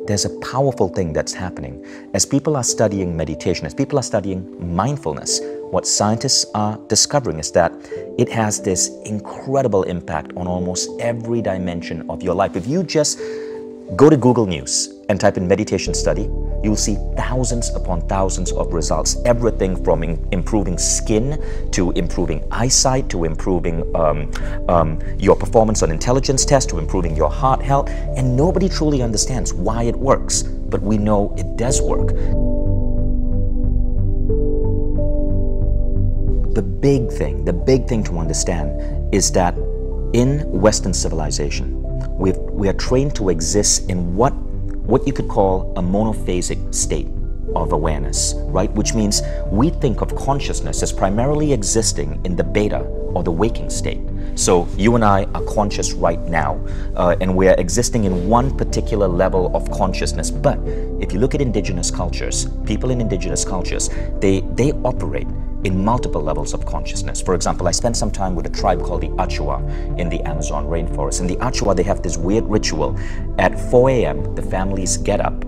there's a powerful thing that's happening. As people are studying meditation, as people are studying mindfulness, what scientists are discovering is that it has this incredible impact on almost every dimension of your life. If you just go to Google News and type in meditation study, you'll see thousands upon thousands of results. Everything from improving skin, to improving eyesight, to improving your performance on intelligence tests, to improving your heart health. And nobody truly understands why it works, but we know it does work. The big thing to understand is that in Western civilization, we are trained to exist in what you could call a monophasic state of awareness, right? Which means we think of consciousness as primarily existing in the beta or the waking state. So you and I are conscious right now, and we are existing in one particular level of consciousness. But if you look at indigenous cultures, people in indigenous cultures, they operate in multiple levels of consciousness. For example, I spent some time with a tribe called the Achua in the Amazon rainforest. In the Achua, they have this weird ritual. At 4 a.m., the families get up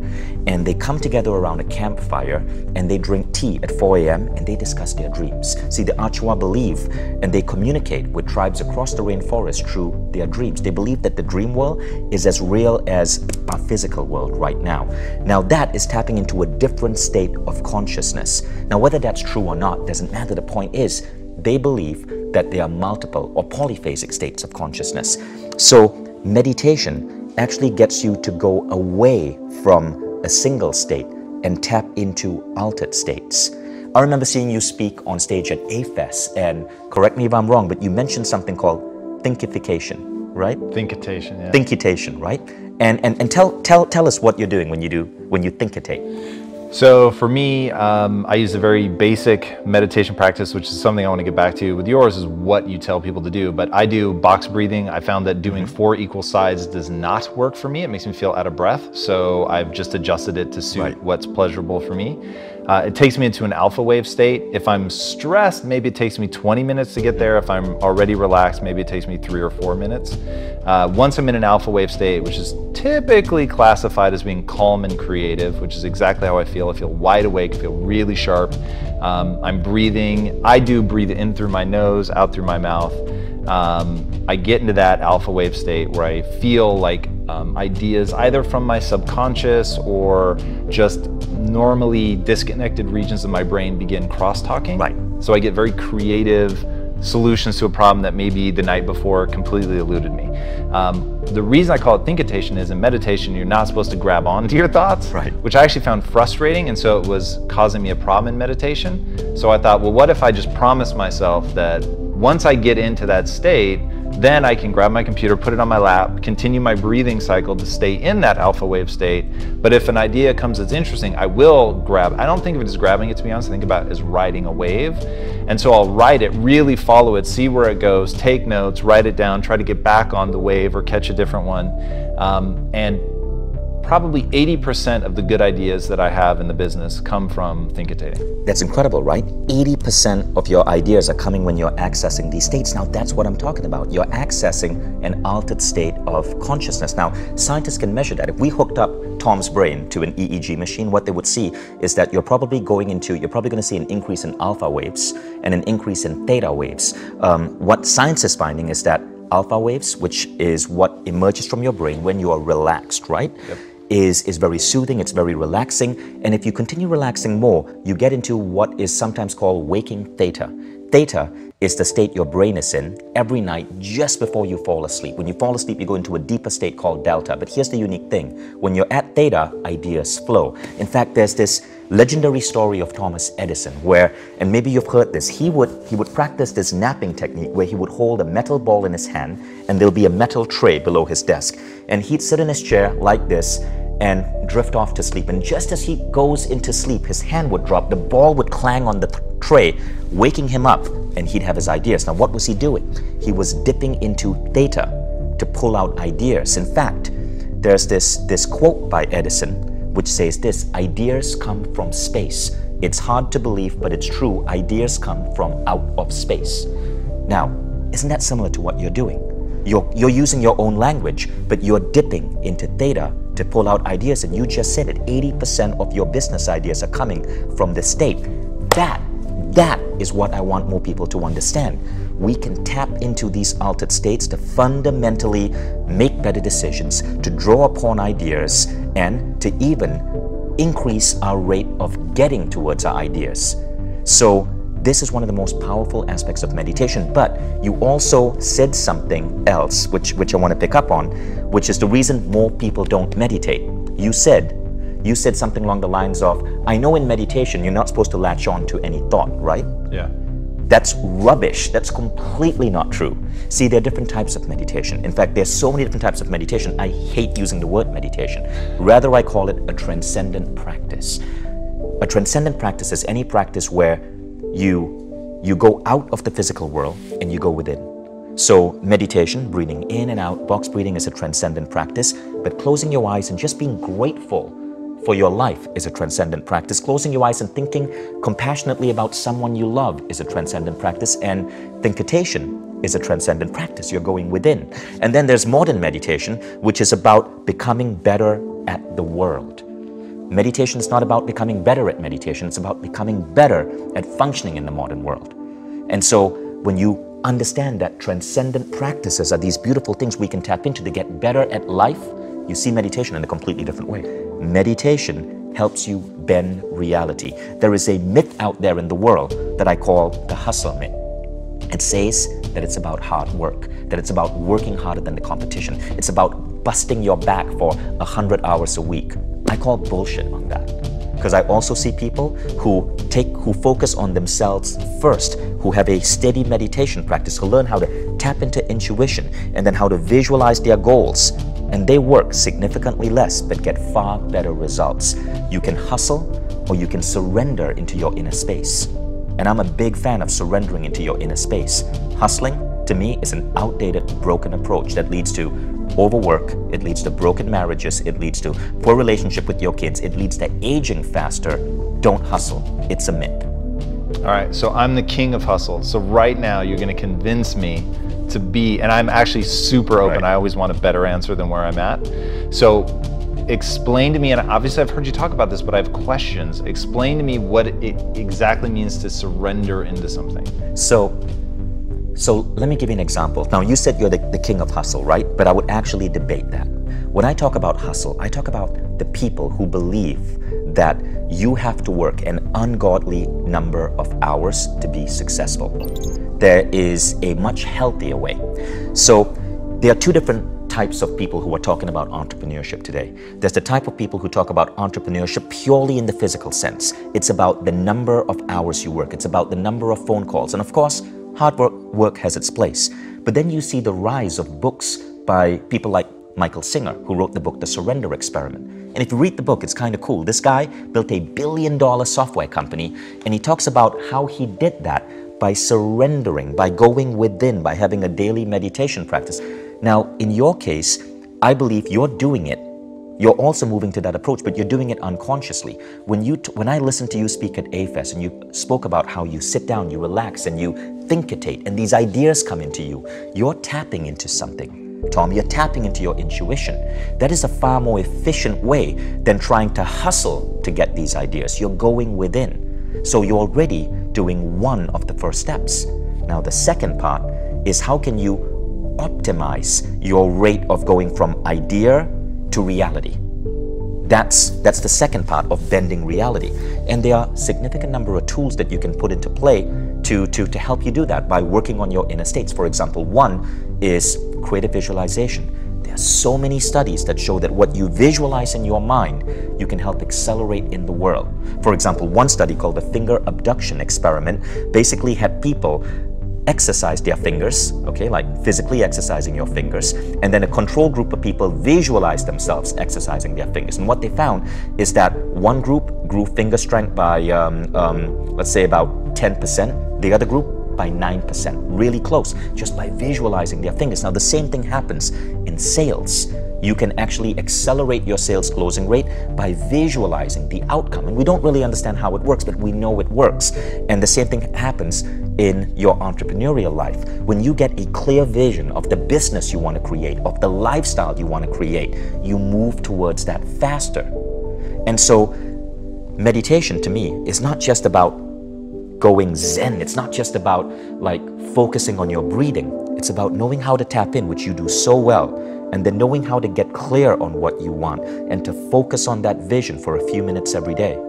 and they come together around a campfire and they drink tea at 4 a.m. and they discuss their dreams. See, the Achua believe and they communicate with tribes across the rainforest through their dreams. They believe that the dream world is as real as our physical world right now. Now that is tapping into a different state of consciousness. Now whether that's true or not doesn't matter. The point is, they believe that there are multiple or polyphasic states of consciousness. So meditation actually gets you to go away from a single state and tap into altered states. I remember seeing you speak on stage at A-Fest, and correct me if I'm wrong, but you mentioned something called thinkification, right? Thinkitation, yeah. Thinkitation, right? And tell us what you're doing when you thinkitate. So for me, I use a very basic meditation practice, which is something I want to get back to. With yours is what you tell people to do, but I do box breathing. I found that doing 4 equal sides does not work for me. It makes me feel out of breath. So I've just adjusted it to suit what's pleasurable for me. It takes me into an alpha wave state. If I'm stressed, maybe it takes me 20 minutes to get there. If I'm already relaxed, maybe it takes me 3 or 4 minutes. Once I'm in an alpha wave state, which is typically classified as being calm and creative, which is exactly how I feel. I feel wide awake, I feel really sharp. I'm breathing. I do breathe in through my nose, out through my mouth. I get into that alpha wave state where I feel like ideas either from my subconscious or just normally disconnected regions of my brain begin cross-talking. Right. So I get very creative solutions to a problem that maybe the night before completely eluded me. The reason I call it thinkitation is in meditation, you're not supposed to grab onto your thoughts, which I actually found frustrating, and so it was causing me a problem in meditation. So I thought, well, what if I just promise myself that once I get into that state, then I can grab my computer, put it on my lap, continue my breathing cycle to stay in that alpha wave state. But if an idea comes that's interesting, I will grab. I don't think of it as grabbing it, to be honest. I think about it as riding a wave. And so I'll ride it, really follow it, see where it goes, take notes, write it down, try to get back on the wave or catch a different one. And probably 80% of the good ideas that I have in the business come from thinkitating. That's incredible, right? 80% of your ideas are coming when you're accessing these states. Now, that's what I'm talking about. You're accessing an altered state of consciousness. Now, scientists can measure that. If we hooked up Tom's brain to an EEG machine, what they would see is that you're probably going to see an increase in alpha waves and an increase in theta waves. What science is finding is that alpha waves, which is what emerges from your brain when you are relaxed, right? Yep. Is very soothing, it's very relaxing, and if you continue relaxing more, you get into what is sometimes called waking theta. Theta is the state your brain is in every night just before you fall asleep. When you fall asleep, you go into a deeper state called delta. But here's the unique thing. When you're at theta, ideas flow. In fact, there's this legendary story of Thomas Edison where, and maybe you've heard this, he would practice this napping technique where he would hold a metal ball in his hand and there'll be a metal tray below his desk. And he'd sit in his chair like this and drift off to sleep. And just as he goes into sleep, his hand would drop, the ball would clang on the tray, waking him up, and he'd have his ideas. Now, what was he doing? He was dipping into theta to pull out ideas. In fact, there's this quote by Edison, which says this: ideas come from space. It's hard to believe, but it's true. Ideas come from out of space. Now, isn't that similar to what you're doing? You're using your own language, but you're dipping into theta to to pull out ideas, and you just said it, 80% of your business ideas are coming from the state. That is what I want more people to understand. We can tap into these altered states to fundamentally make better decisions, to draw upon ideas, and to even increase our rate of getting towards our ideas. So this is one of the most powerful aspects of meditation. But you also said something else, which I want to pick up on, which is the reason more people don't meditate. You said something along the lines of, I know in meditation you're not supposed to latch on to any thought, right? Yeah. That's rubbish. That's completely not true. See, there are different types of meditation. In fact, there's so many different types of meditation. I hate using the word meditation. Rather, I call it a transcendent practice. A transcendent practice is any practice where you go out of the physical world and you go within. So meditation, breathing in and out, box breathing is a transcendent practice, but closing your eyes and just being grateful for your life is a transcendent practice. Closing your eyes and thinking compassionately about someone you love is a transcendent practice, and thinkitation is a transcendent practice. You're going within. And then there's modern meditation, which is about becoming better at the world. Meditation is not about becoming better at meditation, it's about becoming better at functioning in the modern world. And so when you understand that transcendent practices are these beautiful things we can tap into to get better at life, you see meditation in a completely different way. Meditation helps you bend reality. There is a myth out there in the world that I call the hustle myth. It says that it's about hard work, that it's about working harder than the competition. It's about busting your back for 100 hours a week. I call bullshit on that, because I also see people who focus on themselves first, who have a steady meditation practice, who learn how to tap into intuition and then how to visualize their goals. And they work significantly less but get far better results. You can hustle or you can surrender into your inner space. And I'm a big fan of surrendering into your inner space. Hustling, to me, is an outdated, broken approach that leads to overwork, it leads to broken marriages, it leads to poor relationship with your kids, it leads to aging faster. Don't hustle. It's a myth. All right, so I'm the king of hustle. So right now you're going to convince me to be, and I'm actually super open. Right. I always want a better answer than where I'm at. So explain to me, and obviously I've heard you talk about this, but I have questions. Explain to me what it exactly means to surrender into something. So let me give you an example. Now, you said you're the king of hustle, right? But I would actually debate that. When I talk about hustle, I talk about the people who believe that you have to work an ungodly number of hours to be successful. There is a much healthier way. So there are two different types of people who are talking about entrepreneurship today. There's the type of people who talk about entrepreneurship purely in the physical sense. It's about the number of hours you work. It's about the number of phone calls. And of course, hard work has its place. But then you see the rise of books by people like Michael Singer, who wrote the book, The Surrender Experiment. And if you read the book, it's kind of cool. This guy built $1 billion software company, and he talks about how he did that by surrendering, by going within, by having a daily meditation practice. Now, in your case, I believe you're doing it. You're also moving to that approach, but you're doing it unconsciously. When I listened to you speak at AFES and you spoke about how you sit down, you relax, and you thinkitate, and these ideas come into you, you're tapping into something. Tom, you're tapping into your intuition. That is a far more efficient way than trying to hustle to get these ideas. You're going within. So you're already doing one of the first steps. Now, the second part is how can you optimize your rate of going from idea to reality. That's the second part of bending reality. And there are a significant number of tools that you can put into play to help you do that by working on your inner states. For example, one is creative visualization. There are so many studies that show that what you visualize in your mind, you can help accelerate in the world. For example, one study called the finger abduction experiment basically had people exercise their fingers, okay, like physically exercising your fingers, and then a control group of people visualize themselves exercising their fingers. And what they found is that one group grew finger strength by, let's say about 10%, the other group by 9%, really close, just by visualizing their fingers. Now, the same thing happens in sales. You can actually accelerate your sales closing rate by visualizing the outcome. And we don't really understand how it works, but we know it works. And the same thing happens in your entrepreneurial life. When you get a clear vision of the business you want to create, of the lifestyle you want to create, you move towards that faster. And so meditation to me is not just about going zen. It's not just about like focusing on your breathing. It's about knowing how to tap in, which you do so well, and then knowing how to get clear on what you want and to focus on that vision for a few minutes every day.